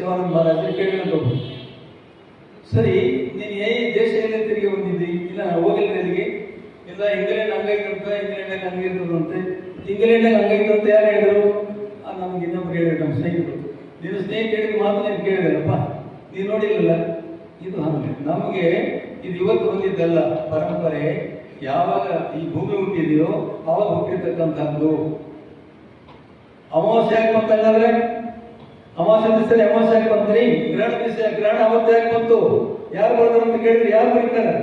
ಶಿವಾನಂದ ಮಹಾರಾಜರು ಕೇಳಿಕೊಂಡು ಸರಿ, ನೀನು ದೇಶದಲ್ಲೇ ತಿರುಗಿ ಬಂದಿದ್ದಿ, ಇಲ್ಲ ಹೋಗಿಲ್ಲ ಅಲ್ಲಿಗೆ, ಇಲ್ಲ ಇಂಗ್ಲೆಂಡ್ ಹಂಗೈತಂತ, ಇಂಗ್ಲೆಂಡಲ್ಲಿ ಹಂಗಿರ್ತದಂತೆ, ಇಂಗ್ಲೆಂಡಲ್ಲಿ ಹಂಗೈತಂತ ಯಾರು ಹೇಳಿದ್ರು? ನಮ್ಗೆ ಇನ್ನೊಬ್ರು ಹೇಳಿದ್ರು, ನಮ್ಮ ಸ್ನೇಹಿತರು. ನೀನು ಸ್ನೇಹಿತ ಹೇಳಿದ ಮಾತು ನೀನು ಕೇಳಿದಲ್ಲಪ್ಪ, ನೀನು ನೋಡಿಲ್ಲಲ್ಲ. ಇದು ಹಂಗೆ ನಮಗೆ ಇದು ಇವತ್ತು ಬಂದಿದ್ದಲ್ಲ, ಪರಂಪರೆ. ಯಾವಾಗ ಈ ಭೂಮಿ ಹುಟ್ಟಿದೆಯೋ ಅವಾಗ ಹುಟ್ಟಿರ್ತಕ್ಕಂಥದ್ದು. ಅಮಾವಾಸ್ಯೆ ಯಾಕೆ ಬಂತಂದ್ರೆ, ಅಮಾವಾಸ್ಯೆ ದಿವಸ ಅಮಾವಾಸ್ಯೆ ಯಾಕೆ ಬಂತ್ರಿ? ಗ್ರಹಣ ದಿವಸ ಗ್ರಹಣ ಅವತ್ತು ಯಾಕೆ ಬಂತು? ಯಾರು ಬರ್ತಾರೆ ಅಂತ ಕೇಳಿದ್ರೆ ಯಾರು ಬರೀತಾರೆ?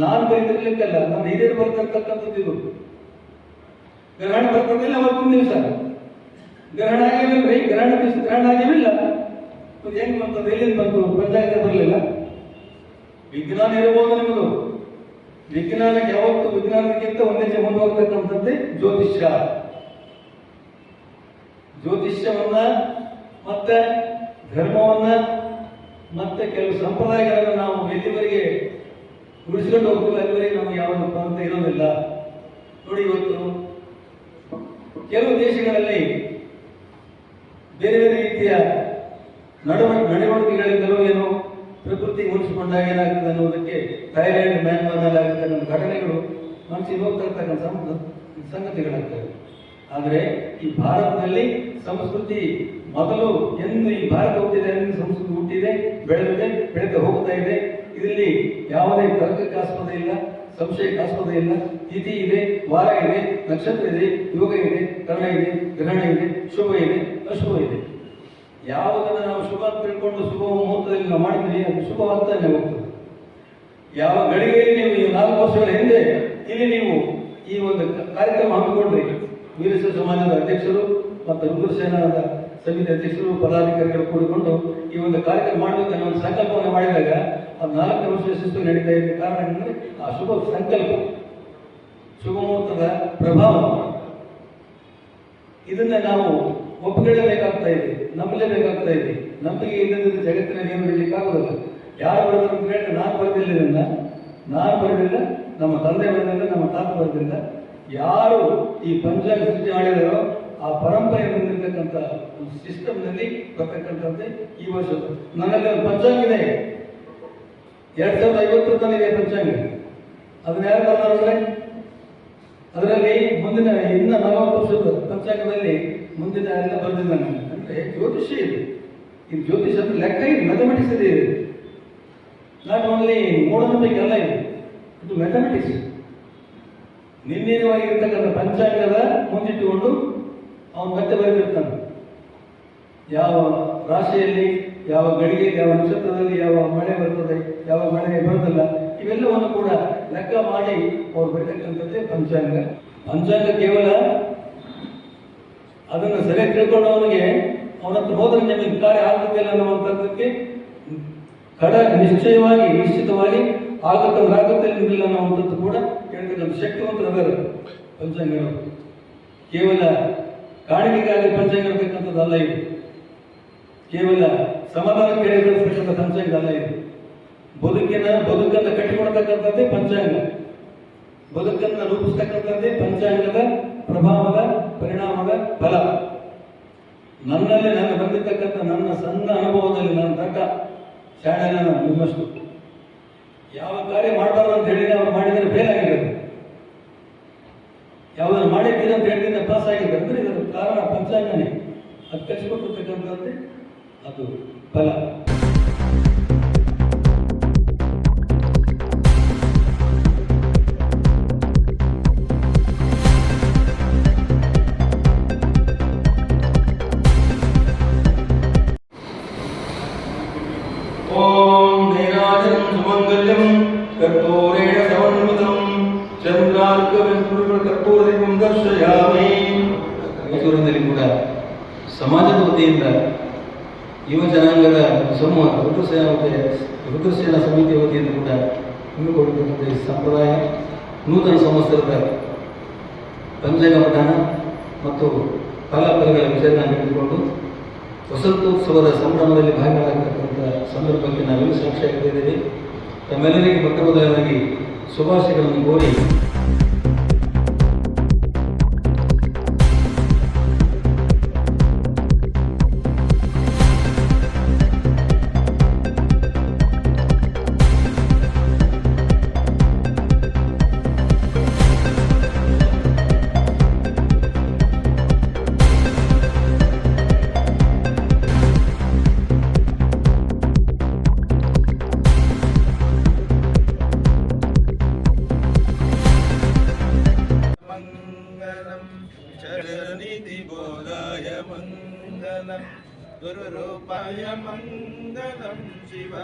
ನಾನು ಬರೀತಿರ್ಲಿಕ್ಕಲ್ಲ, ನಾನು ಹಿರಿಯರು ಬರ್ತಿರ್ತಕ್ಕಂಥದ್ದು. ಇದು ಗ್ರಹಣ ಬರ್ತದಿಲ್ಲ ಅವತ್ತಿನ ದಿವಸ. ಗ್ರಹಣ ಆಗಿಲ್ಲ, ಗ್ರಹಣ ದಿವಸ ಗ್ರಹಣ ಆಗಿಲ್ಲ. ಹೆಂಗ್ ಬಂತದ್ದು? ಎಲ್ಲಿಂದ ಬಂತು? ಪಂಚಾಂಗ ಬರಲಿಲ್ಲ. ವಿಜ್ಞಾನ ಇರಬಹುದು ನಿಮ್ಮದು. ವಿಜ್ಞಾನಕ್ಕೆ ಯಾವತ್ತು ವಿಜ್ಞಾನಕ್ಕಿಂತ ಒಂದೇ ಮುಂದೆ ಹೋಗ್ತಕ್ಕಂಥದ್ದೇ ಜ್ಯೋತಿಷ್ಯ. ಜ್ಯೋತಿಷ್ಯವನ್ನ ಮತ್ತೆ ಧರ್ಮವನ್ನ ಮತ್ತೆ ಕೆಲವು ಸಂಪ್ರದಾಯಗಳನ್ನು ನಾವು ಎಲ್ಲಿವರೆಗೆ ಉಳಿಸ್ಕೊಂಡು ಹೋಗ್ತೀವಿ ಅಲ್ಲಿವರೆಗೆ ನಮಗೆ ಯಾವ ಅಂತ ಇರೋದಿಲ್ಲ. ನೋಡಿ, ಇವತ್ತು ಕೆಲವು ದೇಶಗಳಲ್ಲಿ ಬೇರೆ ಬೇರೆ ರೀತಿಯ ನಡವಳಿಕೆಗಳಿಂದಲೂ ಏನು ಪ್ರಕೃತಿ ಉಳಿಸಿಕೊಂಡಾಗ ಏನಾಗ್ತದೆ ಅನ್ನೋದಕ್ಕೆ ಥೈಲ್ಯಾಂಡ್, ಮ್ಯಾನ್ಮಾರ್ನಲ್ಲಿ ಆಗಿರ್ತಕ್ಕಂಥ ಘಟನೆಗಳು ಮನಸ್ಸಿಗೆ ಹೋಗ್ತಾ ಇರ್ತಕ್ಕಂಥ ಸಂಗತಿಗಳಾಗ್ತವೆ. ಆದರೆ ಈ ಭಾರತದಲ್ಲಿ ಸಂಸ್ಕೃತಿ ಮೊದಲು ಎಂದು ಈ ಭಾರತ ಹುಟ್ಟಿದೆ, ಸಂಸ್ಕೃತಿ ಹುಟ್ಟಿದೆ, ಬೆಳೆದಿದೆ, ಬೆಳೀತಾ ಹೋಗ್ತಾ ಇದೆ. ಇದರಲ್ಲಿ ಯಾವುದೇ ತರ್ಕಕ್ಕಾಸ್ಪದ ಇಲ್ಲ, ಸಂಶಯಕ್ಕಾಸ್ಪದ ಇಲ್ಲ. ತಿಥಿ ಇದೆ, ವಾರ ಇದೆ, ನಕ್ಷತ್ರ ಇದೆ, ಯೋಗ ಇದೆ, ಕರ್ಣ ಇದೆ, ಗ್ರಹಣ ಇದೆ, ಶುಭ ಇದೆ, ಅಶುಭ ಇದೆ. ಯಾವುದನ್ನು ನಾವು ಶುಭ ಅಂತ ತಿಳ್ಕೊಂಡು ಶುಭ ಮುಹೂರ್ತದಲ್ಲಿ ನಾವು ಮಾಡ್ತೀವಿ, ಅದು ಶುಭವಾಗ್ತಾನೆ ಹೋಗ್ತದೆ. ಯಾವ ಗಳಿಗೆಯಲ್ಲಿ ನೀವು ಈ 4 ವರ್ಷಗಳ ಹಿಂದೆ ಇಲ್ಲಿ ನೀವು ಈ ಒಂದು ಕಾರ್ಯಕ್ರಮ ಹಮ್ಮಿಕೊಂಡ್ರಿ, ವೀರಶೈವ ಸಮಾಜದ ಅಧ್ಯಕ್ಷರು ಮತ್ತು ರುದ್ರಸೇನಾದ ಸಮಿತಿ ಅಧ್ಯಕ್ಷರು, ಪದಾಧಿಕಾರಿಗಳು ಕೂಡಿಕೊಂಡು ಈ ಒಂದು ಕಾರ್ಯಕ್ರಮ ಮಾಡಬೇಕು ಅನ್ನೋ ಒಂದು ಸಂಕಲ್ಪವನ್ನು ಮಾಡಿದಾಗ ಅದು 4 ವರ್ಷ ಯಶಸ್ವಿ ನಡೀತಾ ಇದ್ದ ಕಾರಣ ಅಂದರೆ ಆ ಶುಭ ಸಂಕಲ್ಪ, ಶುಭ ಮುಹೂರ್ತದ ಪ್ರಭಾವ. ಇದನ್ನ ನಾವು ಒಪ್ಪಿಕೊಳ್ಳಬೇಕಾಗ್ತಾ ಇದೆ, ನಂಬಲೇಬೇಕಾಗ್ತಾ ಇದೆ. ನಂಬಿಕೆ ಇಲ್ಲದಿದ್ದರೆ ಜಗತ್ತಿನಲ್ಲಿ ಏನು ಇರಲಿಕ್ಕಾಗೋದಿಲ್ಲ. ಯಾರು ಬರೆದ್ರು ಅಂತ ಹೇಳಿದ್ರೆ ನಾನು ಬರೆದಿಲ್ಲ, ಇದನ್ನ ನಾನು ಬರೆದಿಲ್ಲ, ನಮ್ಮ ತಂದೆ ಬರೆದಿಲ್ಲ, ನಮ್ಮ ತಾತ ಬರೆದಿಲ್ಲ. ಯಾರು ಈ ಪಂಚಾಂಗ ಸೃಷ್ಟಿ ಮಾಡಿದಾರೋ ಆ ಪರಂಪರೆ ಬಂದಿರತಕ್ಕಂಥ ಒಂದು ಸಿಸ್ಟಮ್ನಲ್ಲಿ ಬರ್ತಕ್ಕಂಥದ್ದೇ ಈ ವರ್ಷದ. ನನ್ನಲ್ಲಿ ಒಂದು ಪಂಚಾಂಗ ಇದೆ, 2050 ತನಕ ಪಂಚಾಂಗ. ಅದನ್ನ ಯಾರು ಬರೆದಾರೆ? ಅದರಲ್ಲಿ ಮುಂದಿನ ಇನ್ನ 40 ವರ್ಷದ ಪಂಚಾಂಗದಲ್ಲಿ ಮುಂದಿನ ಎಲ್ಲ ಬರೆದಿದ್ದಾನೆ. ಅಂದ್ರೆ ಜ್ಯೋತಿಷ್ಯ ಇದೆ. ಈ ಜ್ಯೋತಿಷ ಅಂದ್ರೆ ಲೆಕ್ಕ ಇದೆ, ಮ್ಯಾಥಮೆಟಿಕ್ಸ್ ಇದೆ. ನಾಟ್ ಓನ್ಲಿ ಮೂಢನಂಬಿಕೆ ಅಲ್ಲ, ಇದು ಮ್ಯಾಥಮೆಟಿಕ್ಸ್. ನಿರ್ಣಯವಾಗಿರ್ತಕ್ಕಂಥ ಪಂಚಾಂಗದ ಮುಂದಿಟ್ಟುಕೊಂಡು ಅವನು ಮತ್ತೆ ಬರೆದಿರ್ತಾನೆ. ಯಾವ ರಾಶಿಯಲ್ಲಿ, ಯಾವ ಗಳಿಗೆಯಲ್ಲಿ, ಯಾವ ನಕ್ಷತ್ರದಲ್ಲಿ ಯಾವ ಮಳೆ ಬರ್ತದೆ, ಯಾವ ಮಳೆ ಬರೋದಿಲ್ಲ, ಇವೆಲ್ಲವನ್ನು ಕೂಡ ಲೆಕ್ಕ ಮಾಡಿ ಅವ್ರು ಬರೀತಕ್ಕಂಥದ್ದೇ ಪಂಚಾಂಗ. ಪಂಚಾಂಗ ಕೇವಲ ಅದನ್ನು ಸರಿಯಾಗಿ ತಿಳ್ಕೊಂಡವನಿಗೆ ಅವನ ಹತ್ರ ಹೋದ್ರೆ ನಿಮಗೆ ಕಾರ್ಯ ಆಗ್ತದಿಲ್ಲ ಅನ್ನುವಂಥದ್ದಕ್ಕೆ ನಿಶ್ಚಿತವಾಗಿ ಆಗುತ್ತೆ ನಿಲ್ಲ ಅನ್ನುವಂಥದ್ದು ಕೂಡ ಹೇಳ್ತಕ್ಕಂಥ ಶಕ್ತಿವಂತರದಾರ ಪಂಚಾಂಗಗಳು. ಕೇವಲ ಕಾಣಿಕೆಗಾಗಿ ಪಂಚಾಂಗ ಇರತಕ್ಕಂಥದ್ದಲ್ಲ ಇದು. ಕೇವಲ ಸಮಾಧಾನ ಕೇಳಿರ್ತಕ್ಕಂಥ ಪಂಚಾಂಗ ಅಲ್ಲ ಇದು. ಬದುಕನ್ನು ಕಟ್ಟಿಕೊಡ್ತಕ್ಕಂಥದ್ದೇ ಪಂಚಾಂಗ. ಬದುಕನ್ನು ರೂಪಿಸ್ತಕ್ಕಂಥದ್ದೇ ಪಂಚಾಂಗದ ಪ್ರಭಾವದ ಪರಿಣಾಮದ ಫಲ. ನನ್ನಲ್ಲಿ ನಾನು ಬಂದಿರತಕ್ಕಂಥ ನನ್ನ ಸಣ್ಣ ಅನುಭವದಲ್ಲಿ ನಾನು ತಕ್ಕ ಶಾಣೆನ ನಿಮ್ಮಷ್ಟು ಯಾವ ಕಾರ್ಯ ಮಾಡಬಾರ್ದು ಅಂತ ಹೇಳಿ ಅವ್ರು ಮಾಡಿದರೆ ಫೇಲ್ ಆಗಿರೋದು, ಯಾವುದನ್ನು ಮಾಡಿದ್ದೀರ ಅಂತ ಹೇಳಿದ್ರೆ ಪಾಸ್ ಆಗಿದೆ ಅಂದ್ರೆ ಇದರ ಕಾರಣ ಪಂಚಾಂಗನೇ. ಅದು ಕಲಿಸಿಕೊಟ್ಟಿರ್ತಕ್ಕಂಥದ್ದೇ ಅದು ಫಲ. ಓಂ ಧೈರ್ಯಂ ಸುಮಂಗಲ್ಯಂ ಕರ್ತೂರೇಣ ಸಮನ್ವಿತಂ ಚಂದ್ರಾರ್ಕ ಕರ್ತೂರದೀಪಂ ದರ್ಶಯಾಮಿ. ಮೈಸೂರಿನಲ್ಲಿ ಕೂಡ ಸಮಾಜದ ವತಿಯಿಂದ ಯುವ ಜನಾಂಗದ ಸಮೂಹ ರುದ್ರಸೇನಾ ಸಮಿತಿಯ ವತಿಯಿಂದ ಕೂಡ ಹಮ್ಮಿಕೊಂಡಿರ್ತಕ್ಕಂಥ ಈ ಸಂಪ್ರದಾಯ ನೂತನ ಸಂವತ್ಸರದ ಪಂಚಾಂಗ ಪಠಣ ಮತ್ತು ಫಲಗಳ ವಿಚಾರವನ್ನು ಹಿಡಿದುಕೊಂಡು ವಸಂತೋತ್ಸವದ ಸಂಭ್ರಮದಲ್ಲಿ ಭಾಗಿಯಾಗತಕ್ಕಂಥ ಸಂದರ್ಭಕ್ಕೆ ನಾವೆಲ್ಲ ಸಾಕ್ಷಿಯಾಗಿದ್ದೇವೆ. ತಮ್ಮೆಲ್ಲರಿಗೆ ಮೊದಲನೇದಾಗಿ ಶುಭಾಶಯಗಳನ್ನು ಕೋರಿ ಮಂಗಲಂ ಶಿವ